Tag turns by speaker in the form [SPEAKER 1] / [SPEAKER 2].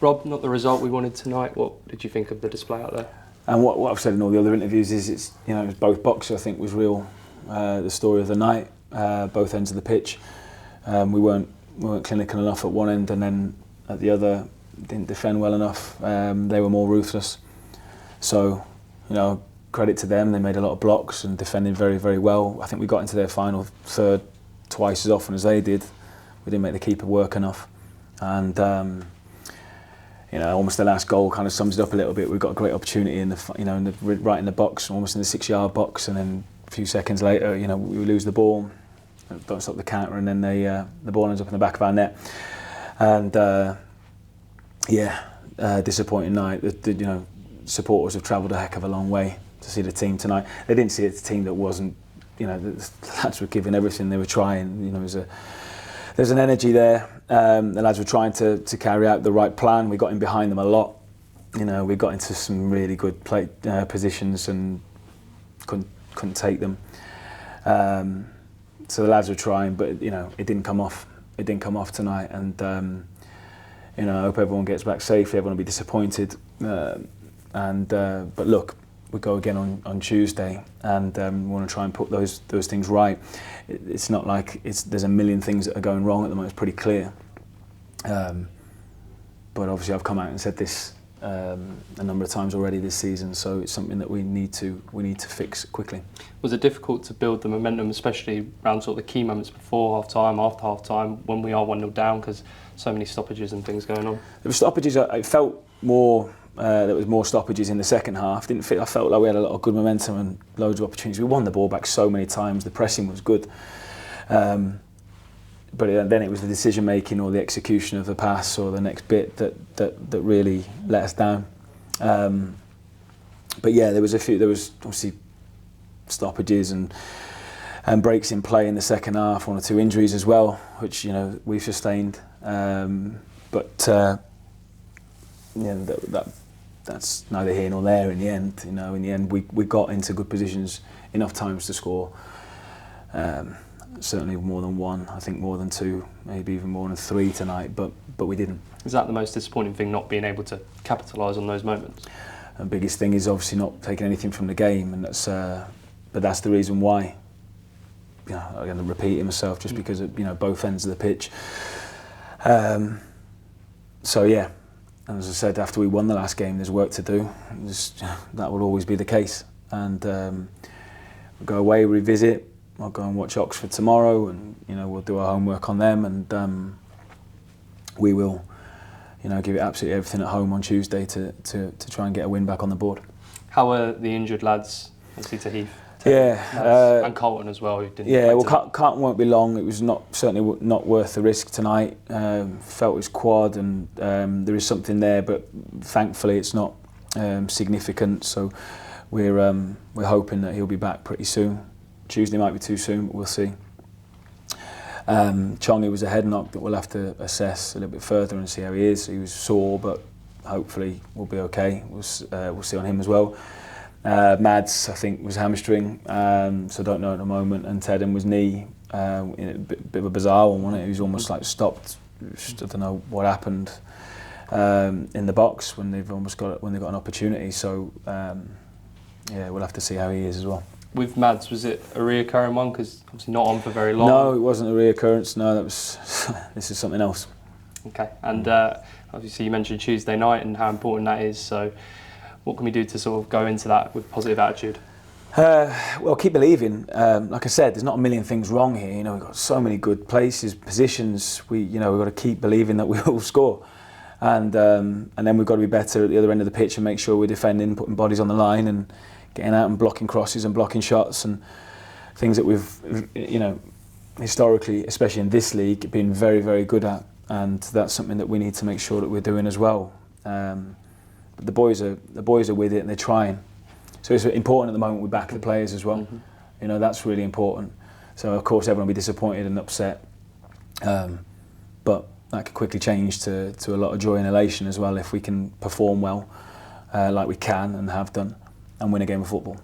[SPEAKER 1] Rob, not the result we wanted tonight. What did you think of the display out there?
[SPEAKER 2] And what I've said in all the other interviews is it's both boxes I think was real. The story of the night, both ends of the pitch. We weren't clinical enough at one end, and then at the other didn't defend well enough. They were more ruthless. So, credit to them. They made a lot of blocks and defended very, very well. I think we got into their final third twice as often as they did. We didn't make the keeper work enough, and almost the last goal kind of sums it up a little bit. We got a great opportunity right in the box, almost in the 6-yard box, and then a few seconds later, we lose the ball, don't stop the counter, and then the ball ends up in the back of our net. And disappointing night. The supporters have travelled a heck of a long way to see the team tonight. They didn't see a team that wasn't, the lads were giving everything. They were trying. There's an energy there. The lads were trying to carry out the right plan. We got in behind them a lot. We got into some really good positions and couldn't take them. So the lads were trying, but it didn't come off. It didn't come off tonight, and I hope everyone gets back safely. Everyone will be disappointed. But look, we go again on Tuesday, and we want to try and put those things right. It's not like there's a million things that are going wrong at the moment. It's pretty clear. But obviously, I've come out and said this a number of times already this season. So it's something that we need to fix quickly.
[SPEAKER 1] Was it difficult to build the momentum, especially around sort of the key moments before half time, after half time, when we are 1-0 down, because so many stoppages and things going on?
[SPEAKER 2] There were stoppages. I felt more. There was more stoppages in the second half. I felt like we had a lot of good momentum and loads of opportunities. We won the ball back so many times. The pressing was good, but then it was the decision making or the execution of the pass or the next bit that really let us down. But yeah, there was obviously stoppages and breaks in play in the second half. 1 or 2 injuries as well, which we've sustained. That's neither here nor there in the end. In the end, we got into good positions enough times to score. Certainly more than 1, I think more than 2, maybe even more than 3 tonight, but we didn't.
[SPEAKER 1] Is that the most disappointing thing, not being able to capitalise on those moments?
[SPEAKER 2] The biggest thing is obviously not taking anything from the game, and that's the reason why. I'm going to repeat myself just because of both ends of the pitch. So yeah. And as I said, after we won the last game, there's work to do. That will always be the case. And we'll go away, revisit. I'll go and watch Oxford tomorrow, and we'll do our homework on them, and we will, give it absolutely everything at home on Tuesday to try and get a win back on the board.
[SPEAKER 1] How are the injured lads? Obviously to Heath. And Colton as well. Who didn't
[SPEAKER 2] Carlton won't be long. It was certainly not worth the risk tonight. Felt his quad, and there is something there, but thankfully it's not significant. So we're hoping that he'll be back pretty soon. Tuesday might be too soon, but we'll see. Chongi was a head knock that we'll have to assess a little bit further and see how he is. He was sore, but hopefully we'll be okay. We'll see on him as well. Mads, I think, was hamstring, so don't know at the moment. And Tedden was knee, a bit of a bizarre one, wasn't it? He was almost like stopped. Just, I don't know what happened in the box when they've got an opportunity. So we'll have to see how he is as well.
[SPEAKER 1] With Mads, was it a reoccurring one? Because obviously not on for very long.
[SPEAKER 2] No, it wasn't a reoccurrence. No, this is something else.
[SPEAKER 1] Okay, and obviously you mentioned Tuesday night and how important that is. So what can we do to sort of go into that with positive attitude?
[SPEAKER 2] Well, keep believing. Like I said, there's not a million things wrong here. We've got so many good places, positions. We've got to keep believing that we will score, and then we've got to be better at the other end of the pitch and make sure we're defending, putting bodies on the line, and getting out and blocking crosses and blocking shots and things that we've, historically, especially in this league, been very, very good at, and that's something that we need to make sure that we're doing as well. The boys are with it and they're trying. So it's important at the moment we back the players as well. Mm-hmm. That's really important. So of course everyone will be disappointed and upset, but that could quickly change to a lot of joy and elation as well if we can perform well, like we can and have done, and win a game of football.